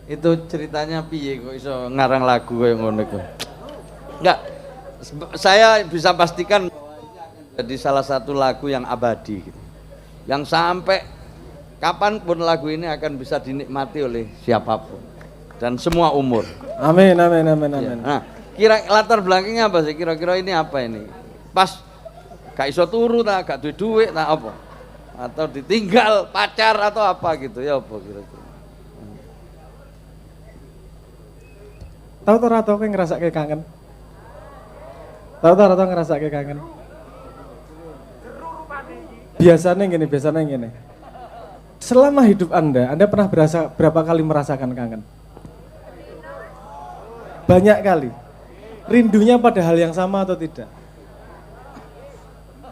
Itu ceritanya piye kok iso ngarang lagu kayak ngono iku. Enggak, saya bisa pastikan bahwa ini akan jadi salah satu lagu yang abadi gitu. Yang sampai kapanpun lagu ini akan bisa dinikmati oleh siapapun dan semua umur. Amin, amin, amin, amin. Ya. Nah, kira latar belakangnya apa sih? Kira-kira ini apa ini? Pas gak iso turu ta, gak duwe duit ta apa? Atau ditinggal pacar atau apa gitu ya apa kira-kira? Tahu tuh rata kayak ngerasa kayak kangen. Tahu tuh rata ngerasa kayak kangen. Biasanya gini. Selama hidup Anda pernah berapa kali merasakan kangen? Banyak kali. Rindunya pada hal yang sama atau tidak?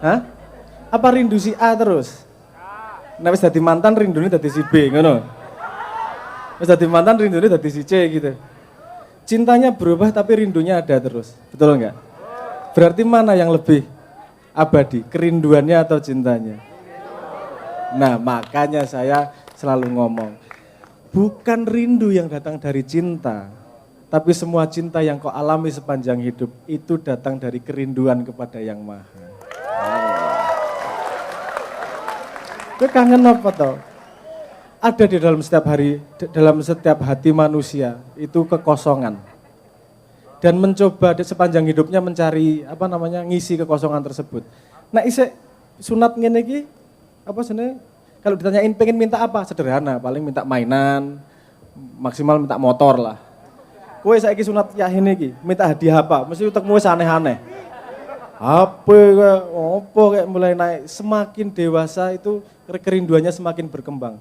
Hah? Apa rindu si A terus? Nah, wis dadi mantan rindunya dadi si B, ngono. Wis dadi mantan rindunya dadi si C gitu. Cintanya berubah tapi rindunya ada terus, betul enggak? Berarti mana yang lebih abadi, kerinduannya atau cintanya? Nah, makanya saya selalu ngomong, bukan rindu yang datang dari cinta, tapi semua cinta yang kau alami sepanjang hidup itu datang dari kerinduan kepada Yang Maha. Itu kangen apa toh? Ada di dalam setiap hati manusia itu kekosongan. Dan mencoba sepanjang hidupnya mencari ngisi kekosongan tersebut. Nah, isek sunat ngene iki apa sebenarnya kalau ditanyain pengen minta apa? Sederhana, paling minta mainan, maksimal minta motor lah. Kowe saiki sunat yahin iki, minta hadiah apa? Mesti utekmu wis aneh-aneh. HP kayak mulai naik, semakin dewasa itu kerinduannya semakin berkembang.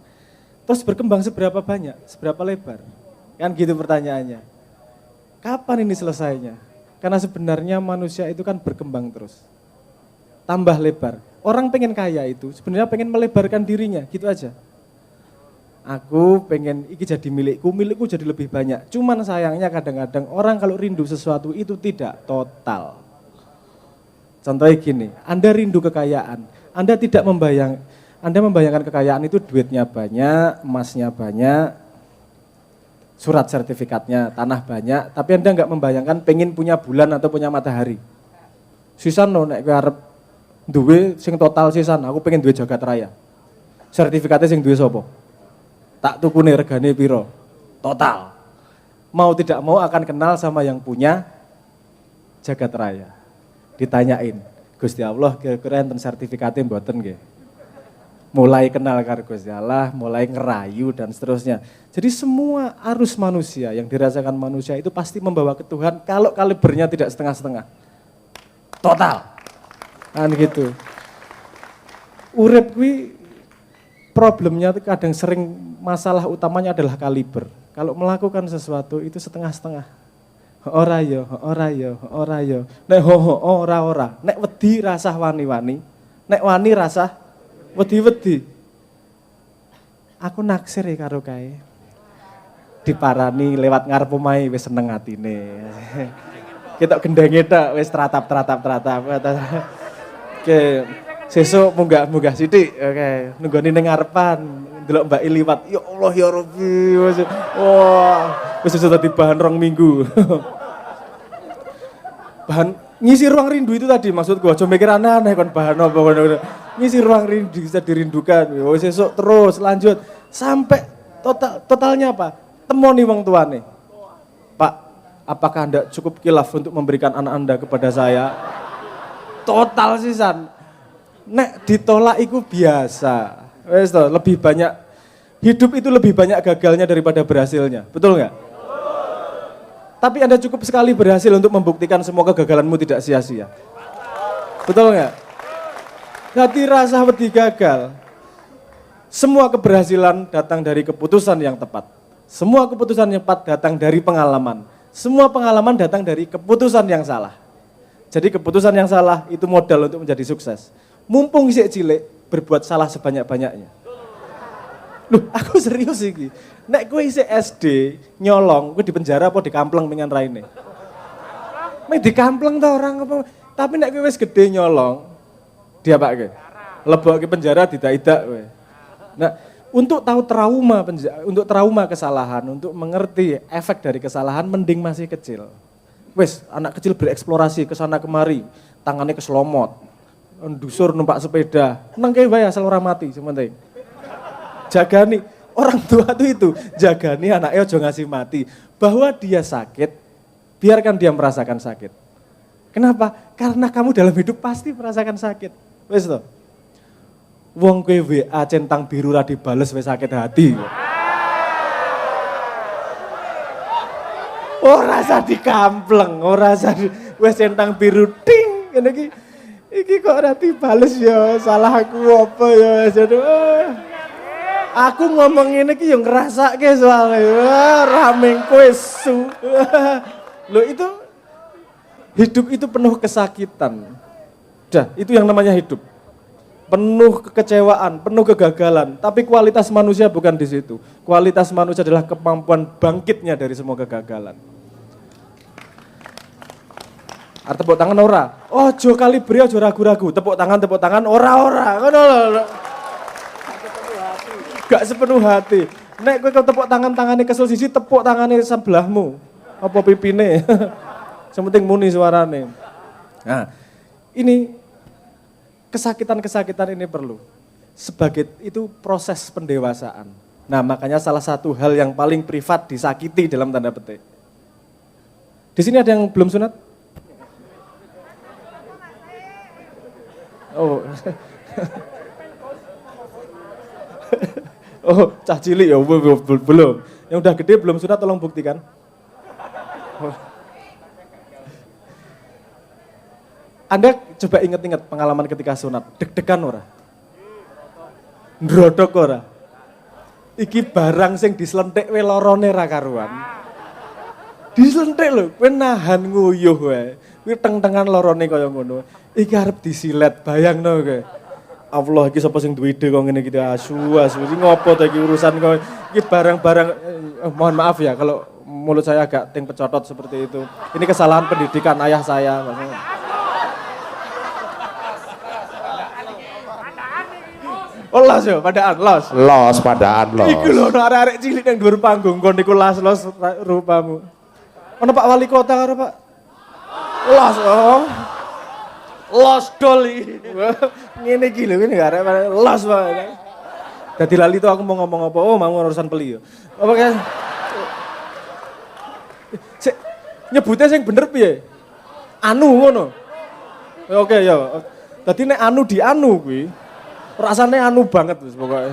Terus berkembang seberapa banyak, seberapa lebar? Kan gitu pertanyaannya. Kapan ini selesainya? Karena sebenarnya manusia itu kan berkembang terus. Tambah lebar. Orang pengen kaya itu sebenarnya pengen melebarkan dirinya, gitu aja. Aku pengen iki jadi milikku jadi lebih banyak. Cuman sayangnya kadang-kadang orang kalau rindu sesuatu itu tidak total. Contohnya gini, Anda rindu kekayaan, Anda membayangkan kekayaan itu duitnya banyak, emasnya banyak, surat sertifikatnya, tanah banyak, tapi Anda nggak membayangkan pengen punya bulan atau punya matahari. Sisan no, nek gue harap duwe sing total sisan, aku pengen duwe jagat raya. Sertifikatnya sing duwe sopo? Tak tukune regane piro? Total. Mau tidak mau akan kenal sama yang punya jagat raya. Ditanyain, Gusti Allah kira-kira enten sertifikatnya mboten nggih? Mulai kenal karo Gusti Allah, mulai ngerayu dan seterusnya. Jadi semua arus manusia yang dirasakan manusia itu pasti membawa ke Tuhan kalau kalibernya tidak setengah-setengah. Total. Kan gitu. Urip kuwi problemnya kadang sering masalah utamanya adalah kaliber. Kalau melakukan sesuatu itu setengah-setengah. Ora yo. Nek ora. Nek wedi rasah wani-wani. Nek wani rasah wedi-wedi. Aku naksir ya karo kae. Diparani lewat ngarep omahe wis seneng atine. Ketok gendenge tok wis tratap. Oke, sesuk munggah sithik. Oke, nunggoni ning ngarepan ndelok Mbak liwat. Ya Allah ya Rabbi. Wah, wis sudah dadi bahan 2 minggu. Bahan ngisi ruang rindu itu tadi maksudku, aja mikir aneh-aneh kon bahan apa ngono. Ngisi ruang rindu bisa dirindukan. Wis sesuk terus lanjut sampai totalnya apa? Temoni wong tuane. Pak, apakah Anda cukup kilaf untuk memberikan anak Anda kepada saya? Total sisan. Nek ditolak iku biasa. Wes toh, lebih banyak hidup itu lebih banyak gagalnya daripada berhasilnya. Betul enggak? Tapi Anda cukup sekali berhasil untuk membuktikan semua kegagalanmu tidak sia-sia. Betul enggak? Hati rasa wedi gagal. Semua keberhasilan datang dari keputusan yang tepat. Semua keputusan yang tepat datang dari pengalaman. Semua pengalaman datang dari keputusan yang salah. Jadi keputusan yang salah itu modal untuk menjadi sukses. Mumpung isik cilik, berbuat salah sebanyak-banyaknya. Loh, aku serius iki. Nek kowe isik SD nyolong, kowe di penjara apa di kampleng dengan raine? Mek dikampleng ta orang apa. Tapi nek kowe wis gede nyolong, diapake? Lebokke penjara tidak-idak kowe. Nah, untuk tahu untuk trauma kesalahan, untuk mengerti efek dari kesalahan mending masih kecil. Wes, anak kecil bereksplorasi ke sana kemari, tangannya keselomot, ndusur numpak sepeda, nang kae wae asal ora mati sementing. Jagani orang tua itu jagani anaknya aja ngasih mati. Bahwa dia sakit, biarkan dia merasakan sakit. Kenapa? Karena kamu dalam hidup pasti merasakan sakit. Wes toh. Wong kowe WA centang biru ra dibales wis sakit hati. Ora usah dikampleng, ora usah wis centang biru ting ngene iki kok ora dibales ya, salah aku apa ya. Aku ngomong ngene iki yo ngrasake soalnya. Rameng kowe su. Loh itu hidup itu penuh kesakitan. Dah, itu yang namanya hidup. Penuh kekecewaan, penuh kegagalan. Tapi kualitas manusia bukan di situ. Kualitas manusia adalah kemampuan bangkitnya dari semua kegagalan. Tepuk tangan ora. Ojo kalibri ojo ragu-ragu. Tepuk tangan ora. Ngono lho. Gak sepenuh hati. Nek kowe tepuk tangannya kesel sisi, tepuk tangannya sebelahmu. Apa pipine. Sementing muni suarane. Nah, ini kesakitan-kesakitan ini perlu. Sebagai itu proses pendewasaan. Nah, makanya salah satu hal yang paling privat disakiti dalam tanda petik. Di sini ada yang belum sunat? Oh. Oh, cah cilik ya belum. Yang udah gede belum sunat tolong buktikan. Anda coba ingat-ingat pengalaman ketika sunat, deg-degan ora? Ndrodok ora? Iki barang sing dislenthik we lorone ra karuan. Dislenthik lho, kowe nahan nguyuh wae. Kuwi teng-tengan lorone kaya ngono. Iki arep disilet, bayangno kowe. Allah iki sapa sing duwe ide kok ngene iki asu. Iki ngopo ta iki urusan kok iki barang-barang mohon maaf ya kalau mulut saya agak ting pecotot seperti itu. Ini kesalahan pendidikan ayah saya maksudnya. Oh los yo, padaan los. Los padaan los. Iku lho arek-arek cilik nang dhuwur panggung kon niku los rupamu. Ono Pak Wali Kota karo Pak. Los oh. Los doli. Ngene iki lho ngene arek los Pak. Dadi lali tuh aku mau ngomong apa? Oh, mau urusan beli yo. Apa kan? Sik nyebutnya sing bener piye? Anu ngono. Oke ya. Dadi nek anu di anu kuwi rasanya anu banget terus pokoknya.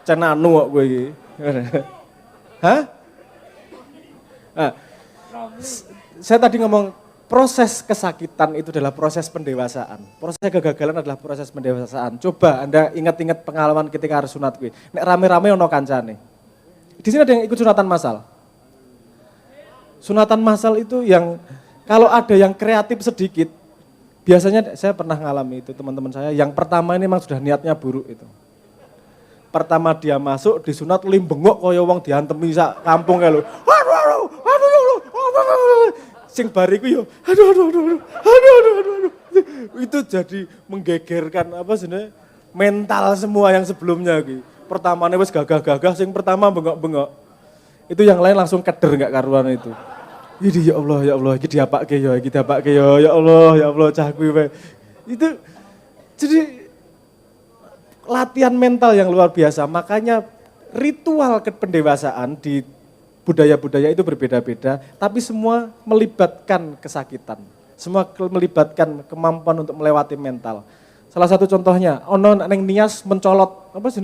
Cen anu kok gue iki. Hah? Nah, saya tadi ngomong proses kesakitan itu adalah proses pendewasaan. Proses kegagalan adalah proses pendewasaan. Coba Anda ingat-ingat pengalaman ketika harus sunat gue. Nek rame-rame ono kancane. Di sini ada yang ikut sunatan massal. Sunatan massal itu yang kalau ada yang kreatif sedikit, biasanya saya pernah ngalami itu teman-teman saya, yang pertama ini memang sudah niatnya buruk itu. Pertama dia masuk disunat limbengok kaya wong diantemi sak kampung kae lho. Sing bariku yo aduh. Itu jadi menggegerkan apa sebenarnya mental semua yang sebelumnya iki. Pertamanya wis gagah-gagah, sing pertama bengok-bengok. Itu yang lain langsung keder enggak karuan itu. Ini ya Allah, iki diapake ya Allah, cah kuwi wae. Itu jadi latihan mental yang luar biasa. Makanya ritual pendewasaan di budaya-budaya itu berbeda-beda, tapi semua melibatkan kesakitan. Semua melibatkan kemampuan untuk melewati mental. Salah satu contohnya, ono neng Nias mencolot apa sih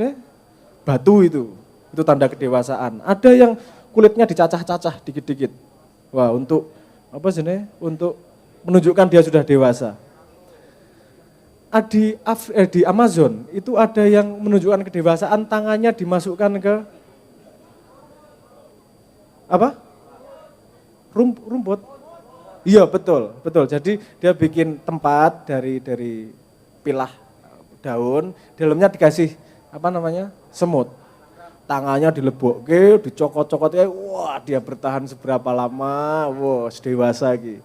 batu itu tanda kedewasaan. Ada yang kulitnya dicacah-cacah dikit-dikit. Wah, untuk apa sih untuk menunjukkan dia sudah dewasa. Di Amazon itu ada yang menunjukkan kedewasaan, tangannya dimasukkan ke apa? Rumput. Iya, betul. Jadi dia bikin tempat dari pilah daun, dalamnya dikasih apa namanya? Semut. Tangannya dilebokke, dicokot-cokotnya, wah dia bertahan seberapa lama, wah dewasa gitu.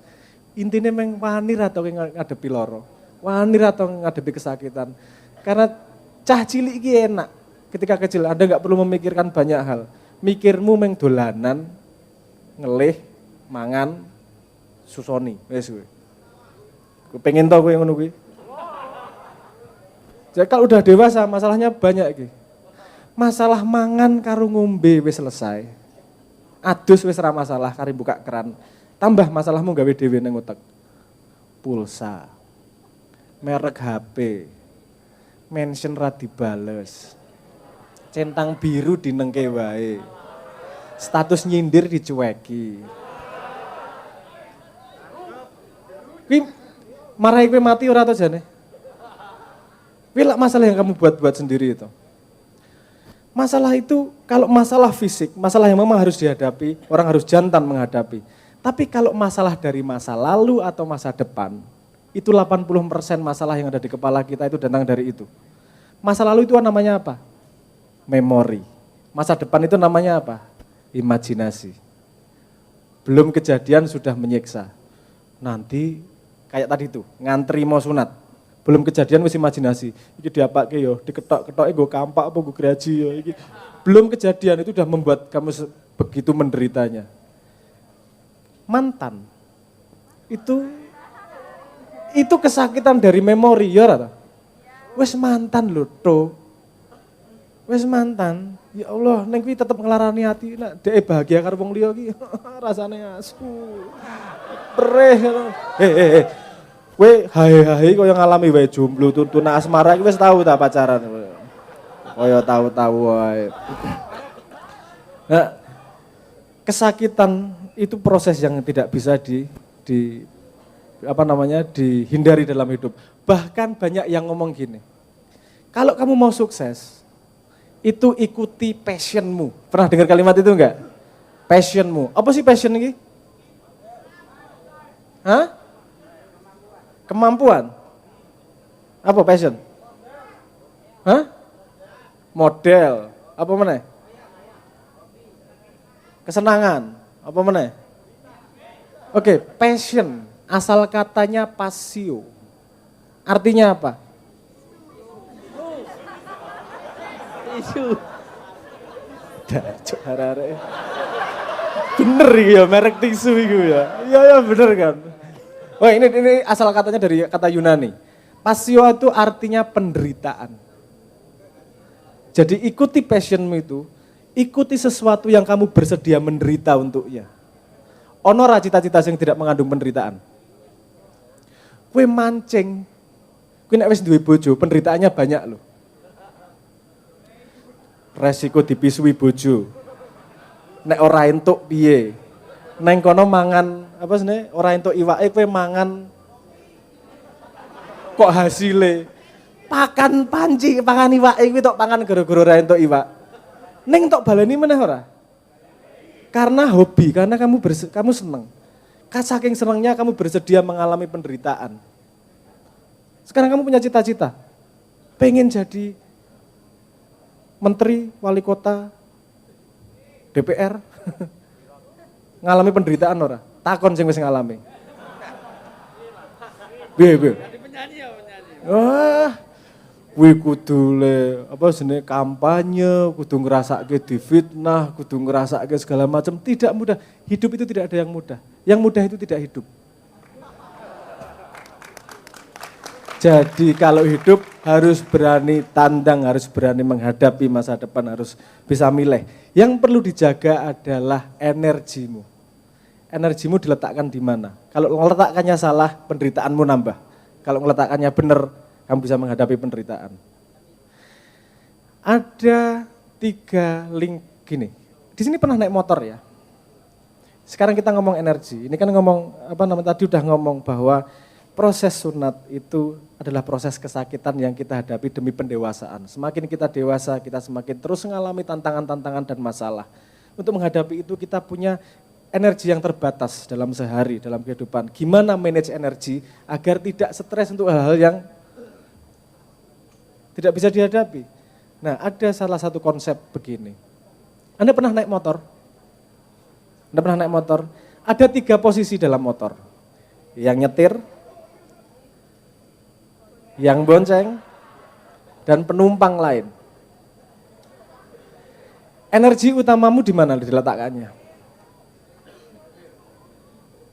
Intinya meng wani atau ngadepi loro, wani atau ngadepi kesakitan. Karena cah cilik iki enak. Ketika kecil Anda nggak perlu memikirkan banyak hal. Mikirmu meng dolanan, ngelih, mangan, susoni, wes kowe. Kowe pengen tau kowe ngono kuwi. Jadi kalau udah dewasa masalahnya banyak iki. Masalah mangan karo ngombe wis selesai. Adus wis ora masalah kari buka keran. Tambah masalahmu gawe dhewe ning utek. Pulsa. Merek HP. Mention ra dibales. Centang biru dinengke wae. Status nyindir dicueki. Kuwi marahi kowe mati ora to jane? Kuwi lak masalah yang kamu buat-buat sendiri itu. Masalah itu kalau masalah fisik, masalah yang memang harus dihadapi, orang harus jantan menghadapi. Tapi kalau masalah dari masa lalu atau masa depan, itu 80% masalah yang ada di kepala kita itu datang dari itu. Masa lalu itu namanya apa? Memori. Masa depan itu namanya apa? Imajinasi. Belum kejadian sudah menyiksa. Nanti kayak tadi itu, ngantri mau sunat. Belum kejadian wis imajinasi. Iki diapake yo, diketok-ketoke nggo kampak apa nggo graji yo iki. Belum kejadian itu sudah membuat kamu begitu menderitanya. Mantan. Itu kesakitan dari memori ya ora ta? Wis mantan lho, to. Wis mantan. Ya Allah, ning kuwi tetep nglarani ati nek dhek bahagia karo wong liya iki rasane asu. Perih ngono. Kowe hae-hae kaya ngalami wae jomblo tuntuna asmara iki wis tau ta pacaran. Kaya tahu-tahu wae. Nah, kesakitan itu proses yang tidak bisa dihindari dalam hidup. Bahkan banyak yang ngomong gini. Kalau kamu mau sukses, itu ikuti passionmu. Pernah dengar kalimat itu enggak? Passionmu. Apa sih passion ini? Hah? Kemampuan? Apa passion? Hah? Model? Apa mana? Kesenangan? Apa mana? Oke, passion. Asal katanya passio. Artinya apa? Tisu. Dacuk harare. Bener ya merek tisu itu ya. Iya bener kan. Wah ini asal katanya dari kata Yunani. Passio itu artinya penderitaan. Jadi ikuti passionmu itu, ikuti sesuatu yang kamu bersedia menderita untuknya. Ono ra cita-cita yang tidak mengandung penderitaan. Kue mancing, kue nek wis duwe bojo, penderitaannya banyak loh. Resiko dipisui bojo. Nek ora entuk piye? Neng kono mangan apa sih? Ora entuk iwake kowe mangan kok hasile pakan panci, pakan iwake kuwi tok pangan gara-gara ora entuk iwak. Ning tok baleni meneh ora? Karena hobi, karena kamu seneng. Saking senengnya kamu bersedia mengalami penderitaan. Sekarang kamu punya cita-cita. Pengen jadi menteri, wali kota, DPR. Ngalami penderitaan ora? Takon sing wis ngalami. Piye? Wah, kuwi kudu kampanye, kudu ngrasake difitnah, kudu ngrasake segala macam. Tidak mudah. Hidup itu tidak ada yang mudah. Yang mudah itu tidak hidup. Jadi kalau hidup harus berani tandang, harus berani menghadapi masa depan, harus bisa milih. Yang perlu dijaga adalah energimu. Energimu diletakkan di mana? Kalau meletakkannya salah, penderitaanmu nambah. Kalau meletakkannya benar, kamu bisa menghadapi penderitaan. Ada 3 link gini. Di sini pernah naik motor ya. Sekarang kita ngomong energi. Ini kan ngomong tadi udah ngomong bahwa proses sunat itu adalah proses kesakitan yang kita hadapi demi pendewasaan. Semakin kita dewasa, kita semakin terus mengalami tantangan-tantangan dan masalah. Untuk menghadapi itu kita punya energi yang terbatas dalam sehari, dalam kehidupan. Gimana manage energi agar tidak stres untuk hal-hal yang tidak bisa dihadapi. Nah, ada salah satu konsep begini. Anda pernah naik motor? Anda pernah naik motor? Ada 3 posisi dalam motor. yang nyetir, yang bonceng, dan penumpang lain. Energi utamamu di mana diletakkannya?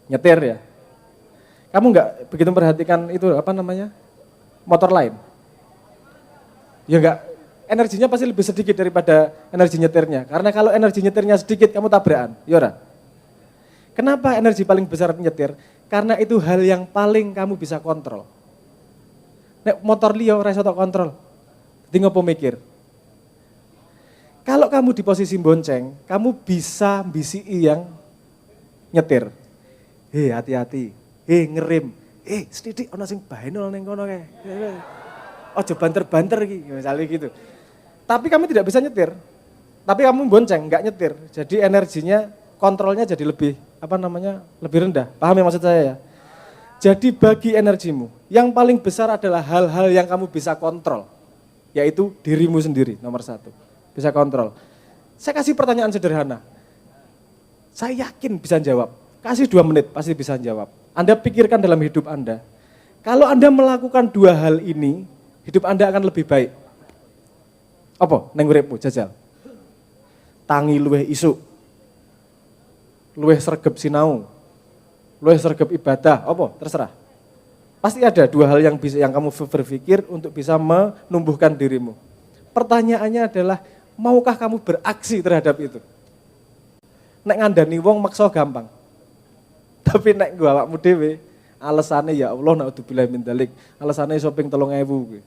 Nyetir ya. Kamu nggak begitu memperhatikan itu apa namanya motor lain? Ya nggak. Energinya pasti lebih sedikit daripada energi nyetirnya. Karena kalau energi nyetirnya sedikit, kamu tabrakan. Yora. Kenapa energi paling besar nyetir? Karena itu hal yang paling kamu bisa kontrol. Nek motor liya ora iso tok kontrol. Dadi ngopo mikir? Kalau kamu di posisi bonceng, kamu bisa bisiki yang nyetir. Hei hati-hati, hei ngerem, sedidik ana sing bahenol ning kono kae. Ojo banter-banter iki, misalnya gitu. Tapi kamu tidak bisa nyetir. Tapi kamu bonceng, enggak nyetir. Jadi energinya, kontrolnya jadi lebih lebih rendah. Paham ya maksud saya ya? Jadi bagi energimu, yang paling besar adalah hal-hal yang kamu bisa kontrol. Yaitu dirimu sendiri, nomor 1. Bisa kontrol. Saya kasih pertanyaan sederhana. Saya yakin bisa jawab. Kasih 2 menit, pasti bisa jawab. Anda pikirkan dalam hidup Anda. Kalau Anda melakukan 2 hal ini, hidup Anda akan lebih baik. Apa? Neng uripmu, jajal. Tangi luweh isuk. Luweh sregep sinau. Luweh sregep ibadah, apa? Terserah. Pasti ada 2 hal yang kamu berpikir untuk bisa menumbuhkan dirimu. Pertanyaannya adalah, maukah kamu beraksi terhadap itu? Nek ngandani wong maksa gampang. Tapi nek gua awakmu dhewe, alasannya ya Allah naudzubillah min dzalik. Alasannya shopping 3.000 kuwi.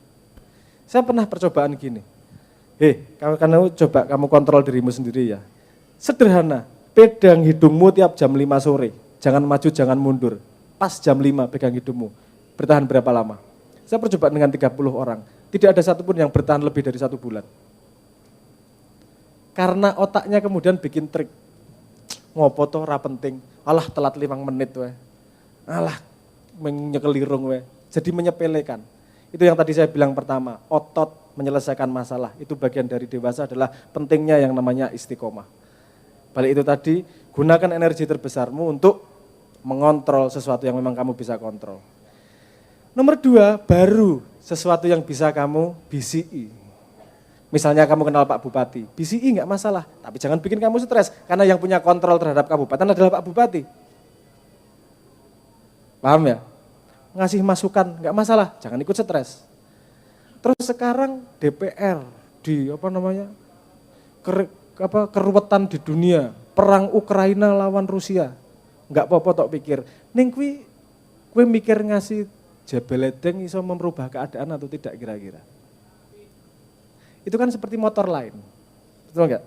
Saya pernah percobaan gini. Kamu kontrol dirimu sendiri ya. Sederhana, pegang hidungmu tiap jam 5 sore. Jangan maju, jangan mundur. Pas jam 5 pegang hidungmu. Bertahan berapa lama? Saya percobaan dengan 30 orang. Tidak ada satupun yang bertahan lebih dari 1 bulan. Karena otaknya kemudian bikin trik. Ngopo toh ora penting. Alah telat 5 menit we. Alah menyekelirung we. Jadi menyepelekan. Itu yang tadi saya bilang pertama, otot menyelesaikan masalah. Itu bagian dari dewasa adalah pentingnya yang namanya istiqomah. Balik itu tadi, gunakan energi terbesarmu untuk mengontrol sesuatu yang memang kamu bisa kontrol. Nomor 2, baru sesuatu yang bisa kamu BCI. Misalnya kamu kenal Pak Bupati, BCI enggak masalah, tapi jangan bikin kamu stres, karena yang punya kontrol terhadap kabupaten adalah Pak Bupati. Paham ya? Ngasih masukan enggak masalah, jangan ikut stres. Terus sekarang DPR di keruwetan di dunia, perang Ukraina lawan Rusia. Enggak apa-apa tok pikir. Ning kuwi mikir ngasih jabeledeng iso merubah keadaan atau tidak kira-kira. Itu kan seperti motor lain. Betul enggak?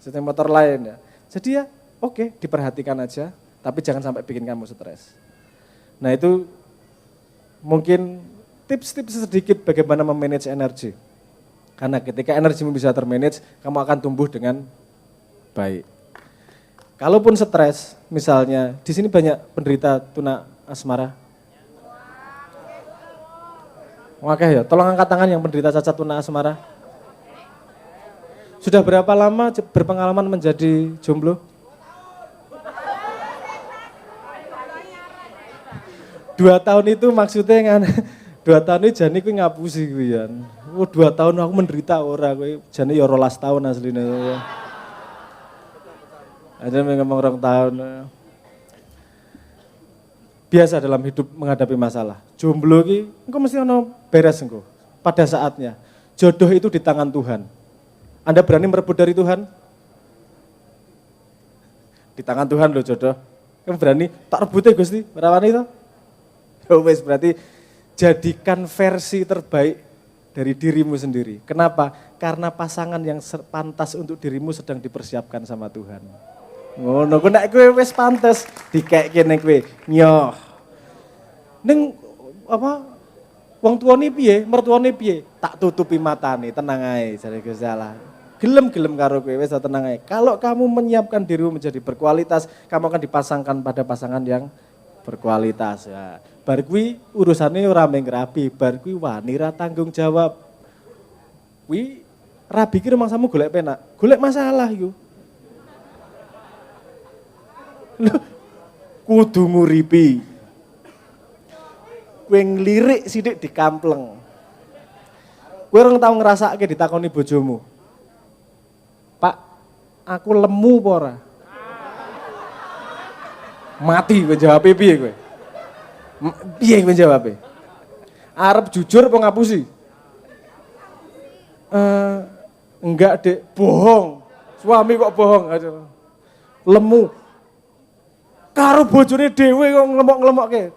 Seperti motor lain ya. Jadi ya oke, diperhatikan aja, tapi jangan sampai bikin kamu stres. Nah, itu mungkin tips-tips sedikit bagaimana memanage energi. Karena ketika energimu bisa termanage, kamu akan tumbuh dengan baik. Kalaupun stres, misalnya, di sini banyak penderita tuna asmara. Oke ya, tolong angkat tangan yang penderita cacat tuna asmara. Sudah berapa lama berpengalaman menjadi jomblo? 2 tahun itu maksudnya kan 2 tahun ini jane kuwi ngapusi kuwi ya. 2 tahun aku menderita ora kuwi jane ya 12 tahun asline. Ada yang ngomong 2 tahun. Biasa dalam hidup menghadapi masalah. Jomblo ki engko mesti ono beres engko pada saatnya. Jodoh itu di tangan Tuhan. Anda berani merebut dari Tuhan? Di tangan Tuhan loh jodoh. Kamu berani tak rebute Gusti, ora wani to? Ya wis berarti jadikan versi terbaik dari dirimu sendiri. Kenapa? Karena pasangan yang pantas untuk dirimu sedang dipersiapkan sama Tuhan. Ngono ku nek kowe wis pantes dikekke ning kowe nyoh. Ning wong tuane piye, mertuane piye? Tak tutupi matane, tenang ae jare Gusti Allah. Gelem-gelem karo kowe wis tenang ae. Kalau kamu menyiapkan dirimu menjadi berkualitas, kamu akan dipasangkan pada pasangan yang berkualitas ya. Bar kuwi urusane ora mung rabi, bar kuwi wani ra tanggung jawab. Kuwi rabi ki rumangsamu golek penak, golek masalah iku. Lho, kudu nguripi. Kowe ngelirik sithik dikampleng. Kowe ora tau ngrasake ditakoni bojomu. Pak, aku lemu apa ora? Mati kowe jawab piye kowe? Piye kowe jawab? Arep jujur apa ngapusi? Enggak, Dek, bohong. Suami kok bohong. Aduh. Lemu. Karo bojone dhewe kok ngelemok-ngelemokke.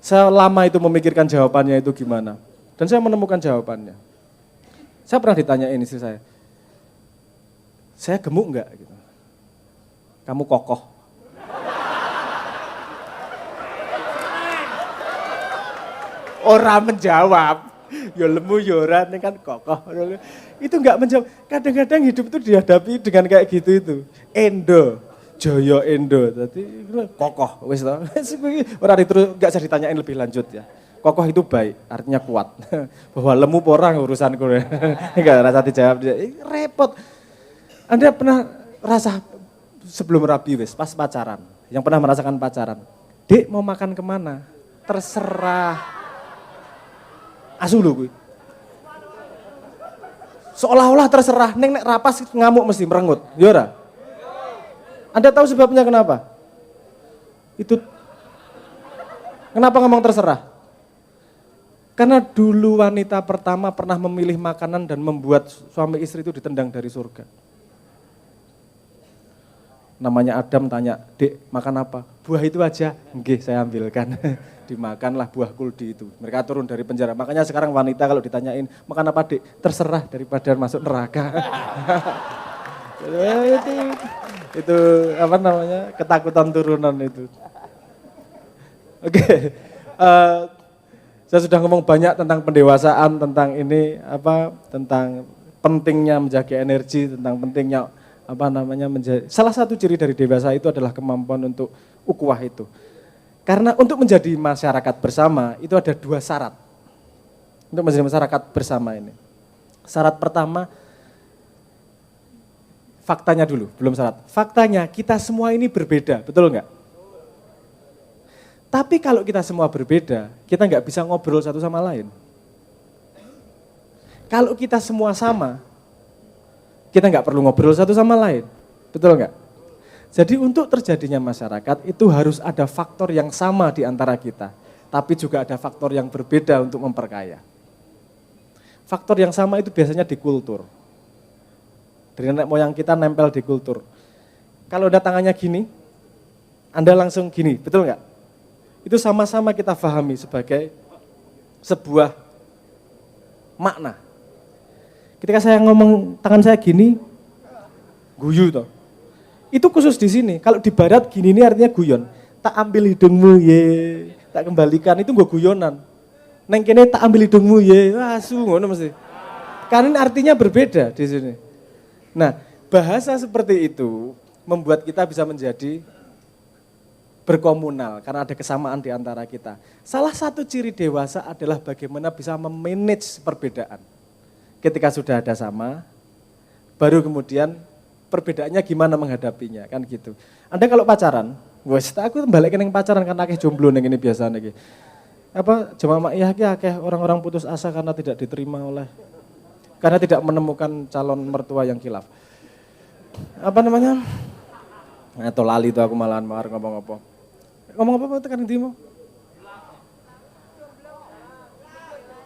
Saya lama itu memikirkan jawabannya itu gimana. Dan saya menemukan jawabannya. Saya pernah ditanyain istri saya gemuk enggak? Gitu. Kamu kokoh. Orang menjawab, ya lemu ya ora, ini kan kokoh. Itu enggak menjawab. Kadang-kadang hidup itu dihadapi dengan kayak gitu itu. Endo, Joyo Endo, tadi kokoh. Wis to. Ora terus enggak usah ditanyain lebih lanjut ya. Kokoh itu baik, artinya kuat. Bahwa lemu porang urusanku. Enggak rasa dijawab dia. Repot. Anda pernah rasa sebelum rabi wis, pas pacaran. Yang pernah merasakan pacaran. Dek mau makan kemana? Terserah. Asu lho kuwi. Seolah-olah terserah, nek rapas ngamuk mesti merengut. Ya ora? Anda tahu sebabnya kenapa? Itu kenapa ngomong terserah? Karena dulu wanita pertama pernah memilih makanan dan membuat suami istri itu ditendang dari surga. Namanya Adam tanya, Dek makan apa? Buah itu aja. Nggih saya ambilkan. Dimakanlah buah kuldi itu. Mereka turun dari penjara. Makanya sekarang wanita kalau ditanyain, makan apa Dek? Terserah daripada masuk neraka. itu apa namanya, ketakutan turunan itu. Oke. Saya sudah ngomong banyak tentang pendewasaan, tentang ini tentang pentingnya menjaga energi, tentang pentingnya menjadi. Salah satu ciri dari dewasa itu adalah kemampuan untuk ukhuwah itu. Karena untuk menjadi masyarakat bersama itu ada 2 syarat. Untuk menjadi masyarakat bersama ini. Syarat pertama, faktanya dulu, belum syarat. Faktanya kita semua ini berbeda, betul enggak? Tapi kalau kita semua berbeda, kita enggak bisa ngobrol satu sama lain. Kalau kita semua sama, kita enggak perlu ngobrol satu sama lain, betul enggak? Jadi untuk terjadinya masyarakat itu harus ada faktor yang sama di antara kita, tapi juga ada faktor yang berbeda untuk memperkaya. Faktor yang sama itu biasanya di kultur. Dari nenek moyang kita nempel di kultur. Kalau ada tangannya gini, Anda langsung gini, betul enggak? Itu sama-sama kita pahami sebagai sebuah makna. Ketika saya ngomong tangan saya gini, guyu toh. Itu khusus di sini. Kalau di barat gini ini artinya guyon. Tak ambil hidungmu ye, tak kembalikan, itu gue guyonan. Neng kene tak ambil hidungmu ye, asu ngono mesti. Karena artinya berbeda di sini. Nah, bahasa seperti itu membuat kita bisa menjadi berkomunal karena ada kesamaan di antara kita. Salah satu ciri dewasa adalah bagaimana bisa memanage perbedaan. Ketika sudah ada sama, baru kemudian perbedaannya gimana menghadapinya, kan gitu. Anda kalau pacaran, wes aku balik neng pacaran karena akeh jomblo neng ini biasa neng. Jemaah iya akeh orang-orang putus asa karena tidak diterima karena tidak menemukan calon mertua yang khilaf. Atau lali itu aku malahan ngomong apa. Ngomong apa tekan intimu?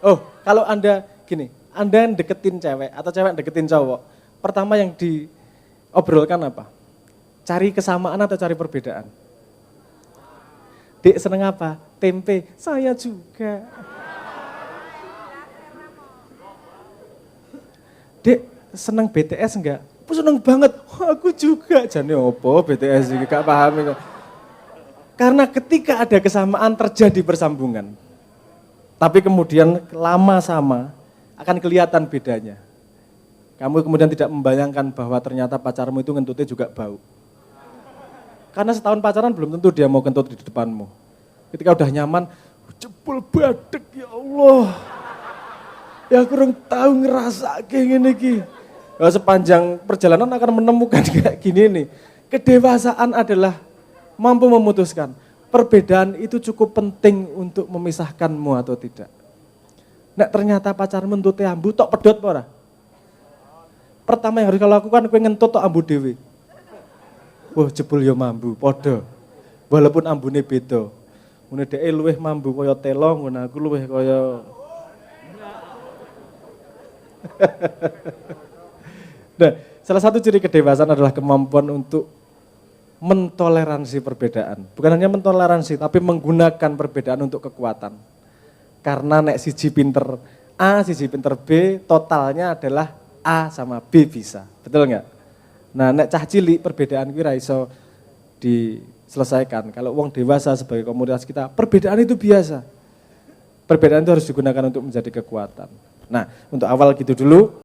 Oh, kalau Anda gini, Anda deketin cewek atau cewek deketin cowok, pertama yang diobrolkan apa? Cari kesamaan atau cari perbedaan? Dek seneng apa? Tempe. Saya juga. Dek seneng BTS enggak? Aku seneng banget. Aku juga. Jane opo BTS iki gak paham itu. Karena ketika ada kesamaan terjadi persambungan. Tapi kemudian lama sama akan kelihatan bedanya. Kamu kemudian tidak membayangkan bahwa ternyata pacarmu itu ngentutnya juga bau. Karena setahun pacaran belum tentu dia mau kentut di depanmu. Ketika udah nyaman, jebul badek ya Allah. Ya kurang tahu ngerasa kayak gini ki. Ya, sepanjang perjalanan akan menemukan kayak gini nih. Kedewasaan adalah mampu memutuskan. perbedaan itu cukup penting untuk memisahkanmu atau tidak. Nek ternyata pacarmu entute ambu tok pedot apa ora? Pertama yang harus kau lakukan kowe ngentut tok ambu dhewe. Wah, jebul ya mambu, padha. Walaupun ambune beda. Ngene dhek luwih mambu kaya telo, ngono aku luwih kaya Nah, salah satu ciri kedewasaan adalah kemampuan untuk mentoleransi perbedaan. Bukan hanya mentoleransi, tapi menggunakan perbedaan untuk kekuatan. Karena nek siji pinter A, siji pinter B, totalnya adalah A sama B bisa. Betul nggak? Nah, nek cah cilik perbedaan kuwi ra iso diselesaikan. Kalau wong dewasa sebagai komunitas kita, perbedaan itu biasa. Perbedaan itu harus digunakan untuk menjadi kekuatan. Nah, untuk awal gitu dulu.